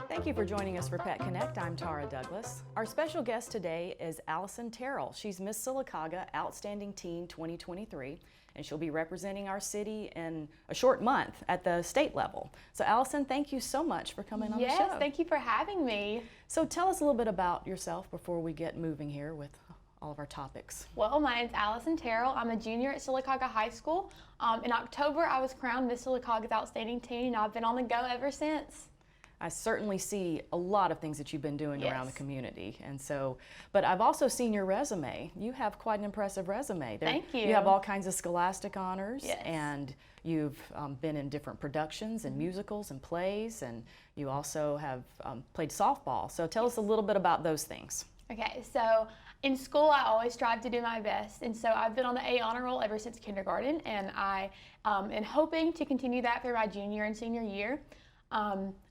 Thank you for joining us for Pet Connect. I'm Tara Douglas. Our special guest today is Allison Terrell. She's Miss Sylacauga Outstanding Teen 2023, and she'll be representing our city in a short month at the state level. So Allison, thank you so much for coming on the show. Yes, thank you for having me. So tell us a little bit about yourself before we get moving here with all of our topics. Well, my name's Allison Terrell. I'm a junior at Sylacauga High School. In October, I was crowned Miss Sylacauga's Outstanding Teen, and I've been on the go ever since. I certainly see a lot of things that you've been doing Yes. around the community, and so, but I've also seen your resume. You have quite an impressive resume. Thank you. You have all kinds of scholastic honors, Yes. and you've been in different productions and musicals and plays, and you also have played softball. So tell us a little bit about those things. Okay, so in school, I always strive to do my best, and so I've been on the A honor roll ever since kindergarten, and I am hoping to continue that through my junior and senior year.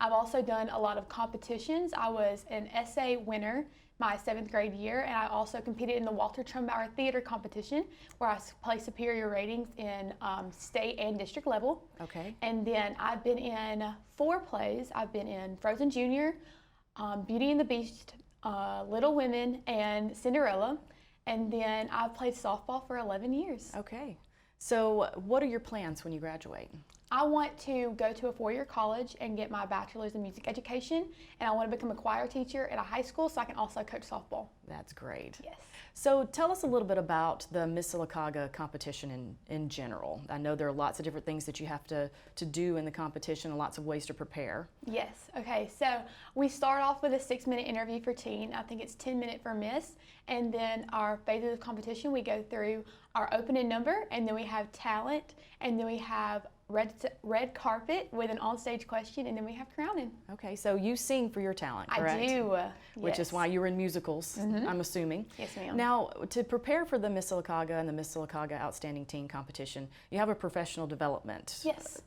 I've also done a lot of competitions. I was an essay winner my 7th grade year, and I also competed in the Walter Trumbauer Theater Competition, where I placed superior ratings in state and district level. Okay. And then I've been in 4 plays. I've been in Frozen Junior, Beauty and the Beast, Little Women, and Cinderella. And then I've played softball for 11 years. Okay. So what are your plans when you graduate? I want to go to a 4-year college and get my bachelor's in music education, and I want to become a choir teacher at a high school so I can also coach softball. That's great. Yes. So tell us a little bit about the Miss Sylacauga competition in general. I know there are lots of different things that you have to do in the competition and lots of ways to prepare. Yes. Okay, so we start off with a 6-minute interview for teen. I think it's 10-minute for miss. And then our phases of competition, we go through our opening number, and then we have talent, and then we have red carpet with an onstage question, and then we have crowning. Okay, so you sing for your talent, correct? I do. Which Yes. is why you were in musicals, I'm assuming. Yes, ma'am. Now, to prepare for the Miss Sylacauga and the Miss Sylacauga Outstanding Teen competition, you have a professional development Yes.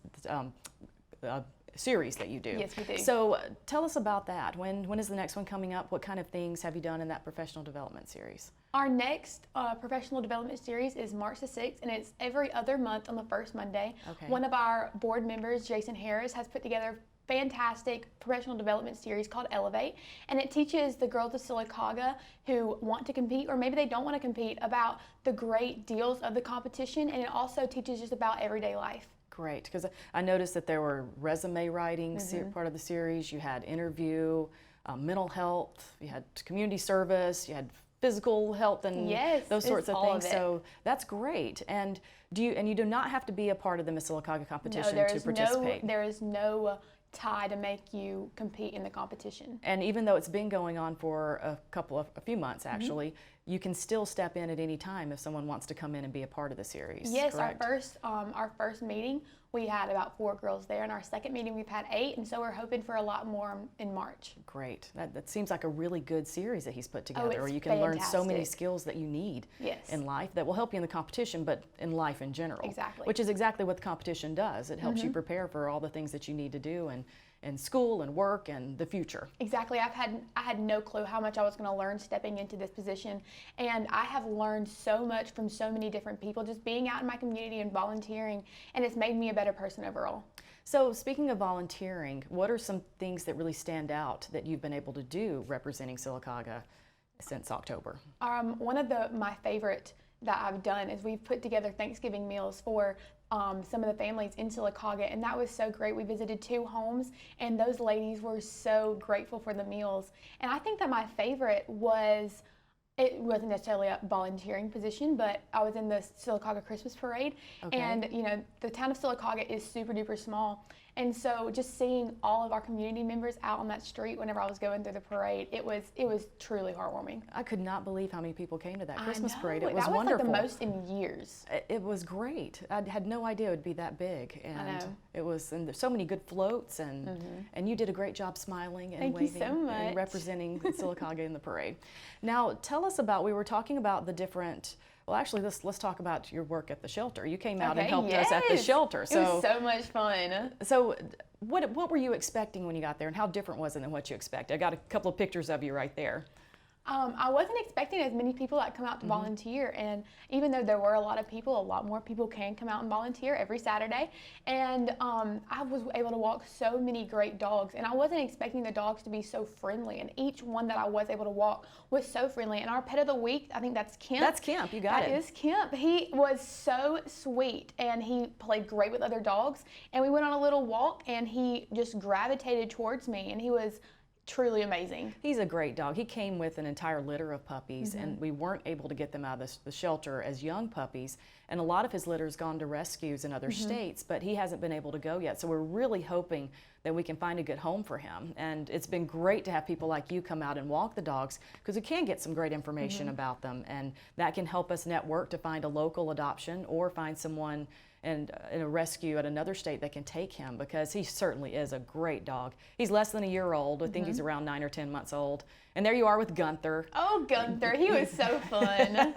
series that you do. Yes, we do. So tell us about that. When is the next one coming up? What kind of things have you done in that professional development series? Our next professional development series is March the 6th, and it's every other month on the first Monday. Okay. One of our board members, Jason Harris, has put together a fantastic professional development series called Elevate, and it teaches the girls of Sylacauga who want to compete, or maybe they don't want to compete, about the great deals of the competition, and it also teaches just about everyday life. Great, because I noticed that there were resume writing part of the series. You had interview, mental health, you had community service, you had physical health, and Yes, those sorts it's of all things. of it. So that's great. And you do not have to be a part of the Miss Sylacauga competition No, to participate. there is no tie to make you compete in the competition. And even though it's been going on for a few months actually, you can still step in at any time if someone wants to come in and be a part of the series. Yes, correct? our first meeting, we had about 4 girls there, and our second meeting we've had 8, and so we're hoping for a lot more in March. Great. That seems like a really good series that he's put together, it's where you can learn so many fantastic. skills that you need Yes. in life that will help you in the competition, but in life in general. Exactly. Which is exactly what the competition does. It helps you prepare for all the things that you need to do in school and work and the future. Exactly. I had no clue how much I was going to learn stepping into this position, and I have learned so much from so many different people just being out in my community and volunteering, and it's made me a better person overall. So speaking of volunteering, what are some things that really stand out that you've been able to do representing Sylacauga since October? One of my favorite that I've done is we've put together Thanksgiving meals for some of the families in Sylacauga, and that was so great. We visited 2 homes, and those ladies were so grateful for the meals. And I think that my favorite was, it wasn't necessarily a volunteering position, but I was in the Sylacauga Christmas Parade, and the town of Sylacauga is super duper small, and so just seeing all of our community members out on that street whenever I was going through the parade, it was truly heartwarming. I could not believe how many people came to that Christmas I know. parade. It was that was wonderful. like the most in years. It was great. I had no idea it would be that big, and know. it was. And there's so many good floats, and you did a great job smiling and Thank you waving so much. and representing Sylacauga in the parade. Now, tell us about. We were talking about the different. Well, actually, let's talk about your work at the shelter. You came out and helped us at the shelter. It was so much fun. So, what were you expecting when you got there, and how different was it than what you expected? I got a couple of pictures of you right there. I wasn't expecting as many people that come out to volunteer, and even though there were a lot of people, a lot more people can come out and volunteer every Saturday. And I was able to walk so many great dogs, and I wasn't expecting the dogs to be so friendly. And each one that I was able to walk was so friendly. And our pet of the week, I think that's Kemp. That's Kemp. You got it. That is Kemp. He was so sweet, and he played great with other dogs. And we went on a little walk, and he just gravitated towards me, and he was truly amazing. He's a great dog. He came with an entire litter of puppies, and we weren't able to get them out of the shelter as young puppies. And a lot of his litter's gone to rescues in other states, but he hasn't been able to go yet. So we're really hoping that we can find a good home for him. And it's been great to have people like you come out and walk the dogs, because we can get some great information about them, and that can help us network to find a local adoption or find someone and in a rescue at another state that can take him, because he certainly is a great dog. He's less than a year old. I think he's around 9 or 10 months old. And there you are with Gunther. Oh, Gunther, he was so fun.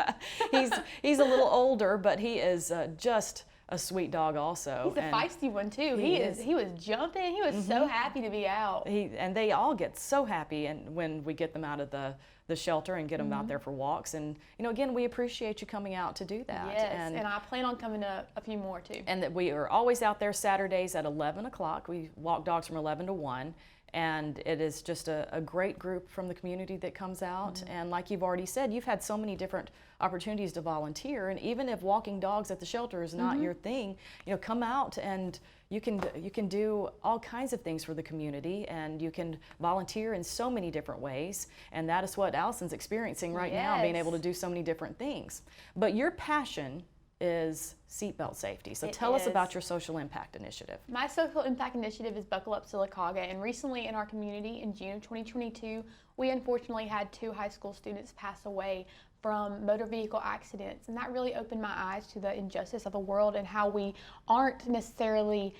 He's a little older, but he is just a sweet dog also. He's a feisty one too. He was jumping. He was so happy to be out. And they all get so happy and when we get them out of the shelter and get them out there for walks. And again, we appreciate you coming out to do that. Yes, and I plan on coming to a few more too. And that we are always out there Saturdays at 11 o'clock. We walk dogs from 11 to 1. And it is just a great group from the community that comes out. And like you've already said, you've had so many different opportunities to volunteer. And even if walking dogs at the shelter is not your thing, come out and you can do all kinds of things for the community, and you can volunteer in so many different ways. And that is what Allison's experiencing right now, being able to do so many different things. But your passion is seatbelt safety. So tell us about your social impact initiative. My social impact initiative is Buckle Up Sylacauga, and recently in our community in June of 2022, we unfortunately had 2 high school students pass away from motor vehicle accidents, and that really opened my eyes to the injustice of the world and how we aren't necessarily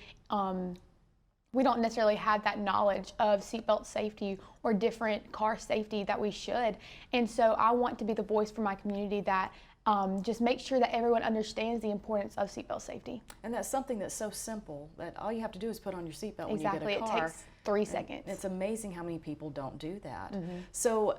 we don't necessarily have that knowledge of seatbelt safety or different car safety that we should. And so I want to be the voice for my community that just make sure that everyone understands the importance of seatbelt safety. And that's something that's so simple that all you have to do is put on your seatbelt when you Exactly, get a car. it takes 3 seconds. And it's amazing how many people don't do that. So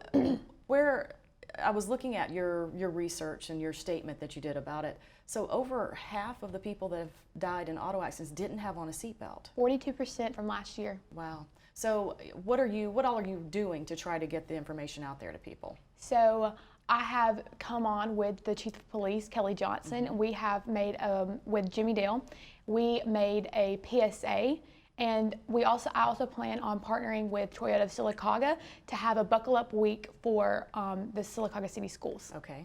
I was looking at your research and your statement that you did about it. So over half of the people that have died in auto accidents didn't have on a seatbelt. 42% from last year. Wow. So what all are you doing to try to get the information out there to people? So I have come on with the Chief of Police, Kelly Johnson. We have made, with Jimmy Dale, we made a PSA, and I also plan on partnering with Toyota of Sylacauga to have a Buckle Up week for the Sylacauga City Schools. Okay.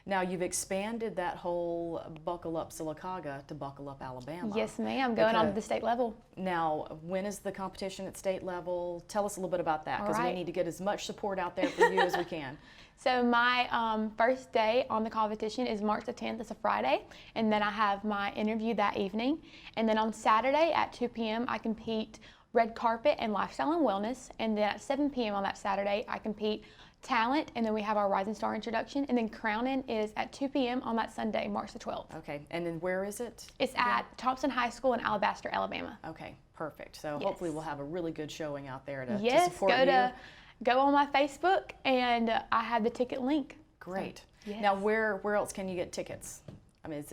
Now you've expanded that whole Buckle Up Sylacauga to Buckle Up Alabama. Yes, ma'am. Going on to the state level. Now, when is the competition at state level? Tell us a little bit about that, because we right. need to get as much support out there for you as we can. So my first day on the competition is March the 10th. It's a Friday, and then I have my interview that evening. And then on Saturday at 2 p.m. I compete red carpet and lifestyle and wellness. And then at 7 p.m. on that Saturday I compete talent, and then we have our Rising Star introduction, and then crowning is at 2 p.m. on that Sunday, March the 12th. Okay, and then where is it? It's at Thompson High School in Alabaster, Alabama. Okay, perfect. So Yes. hopefully we'll have a really good showing out there to Yes, support you. go on my Facebook, and I have the ticket link. Great. So, yes. Now, where else can you get tickets? I mean,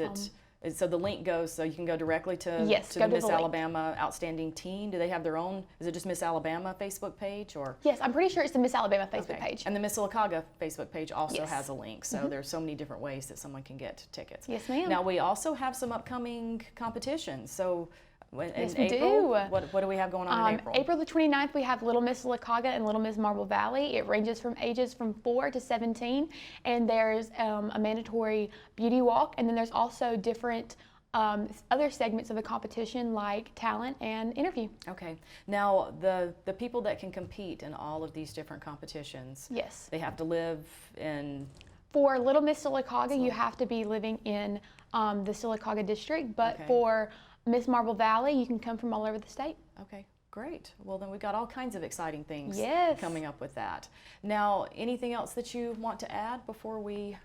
so the link goes, so you can go directly to, Yes, to go the to Miss the link. Alabama Outstanding Teen? Do they have their own? Is it just Miss Alabama Facebook page, or? Yes, I'm pretty sure it's the Miss Alabama Facebook Okay. page. And the Miss Sylacauga Facebook page also Yes. has a link, so there's so many different ways that someone can get tickets. Yes, ma'am. Now, we also have some upcoming competitions. So in Yes, we April, do. what do we have going on in April? April the 29th, we have Little Miss Sylacauga and Little Miss Marble Valley. It ranges from ages from 4 to 17, and there's a mandatory beauty walk, and then there's also different other segments of the competition like talent and interview. Okay. Now, the people that can compete in all of these different competitions, Yes. they have to live in... For Little Miss Sylacauga, you have to be living in the Sylacauga district, but Okay. for Miss Marble Valley, you can come from all over the state. Okay, great. Well, then we've got all kinds of exciting things Yes. coming up with that. Now, anything else that you want to add before we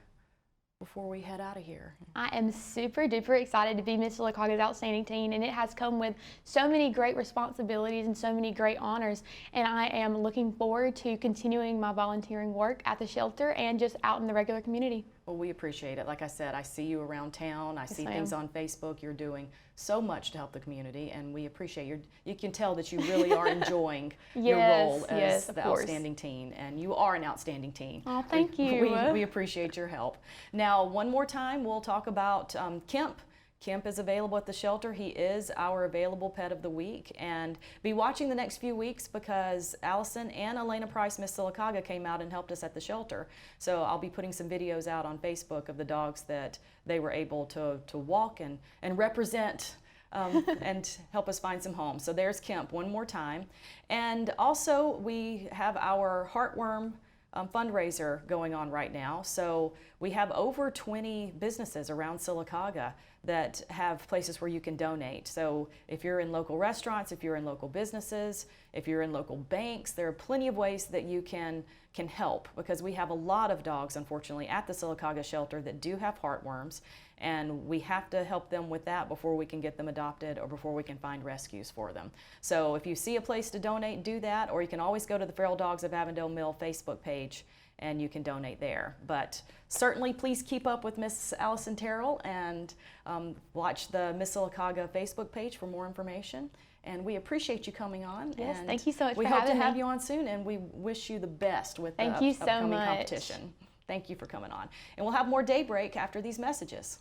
before we head out of here? I am super duper excited to be Miss Sylacauga's Outstanding Teen, and it has come with so many great responsibilities and so many great honors, and I am looking forward to continuing my volunteering work at the shelter and just out in the regular community. Well, we appreciate it. Like I said, I see you around town. I see ma'am. things on Facebook. You're doing so much to help the community, and we appreciate you can tell that you really are enjoying your role as the Outstanding Teen, and you are an outstanding teen. Oh, thank you. We appreciate your help. Now, one more time, we'll talk about Kemp. Kemp is available at the shelter. He is our available pet of the week, and be watching the next few weeks because Allison and Elena Price, Miss Sylacauga, came out and helped us at the shelter. So I'll be putting some videos out on Facebook of the dogs that they were able to walk and represent and help us find some homes. So there's Kemp one more time. And also we have our heartworm fundraiser going on right now. So we have over 20 businesses around Sylacauga that have places where you can donate. So if you're in local restaurants, if you're in local businesses, if you're in local banks, there are plenty of ways that you can help, because we have a lot of dogs, unfortunately, at the Sylacauga shelter that do have heartworms, and we have to help them with that before we can get them adopted or before we can find rescues for them. So if you see a place to donate, do that, or you can always go to the Feral Dogs of Avondale Mill Facebook page and you can donate there. But certainly please keep up with Miss Allison Terrell and watch the Miss Sylacauga Facebook page for more information. And we appreciate you coming on. Yes, and thank you so much for we hope having to have me. you on soon, and we wish you the best with Thank the you so upcoming much. competition. Thank you for coming on. And we'll have more Daybreak after these messages.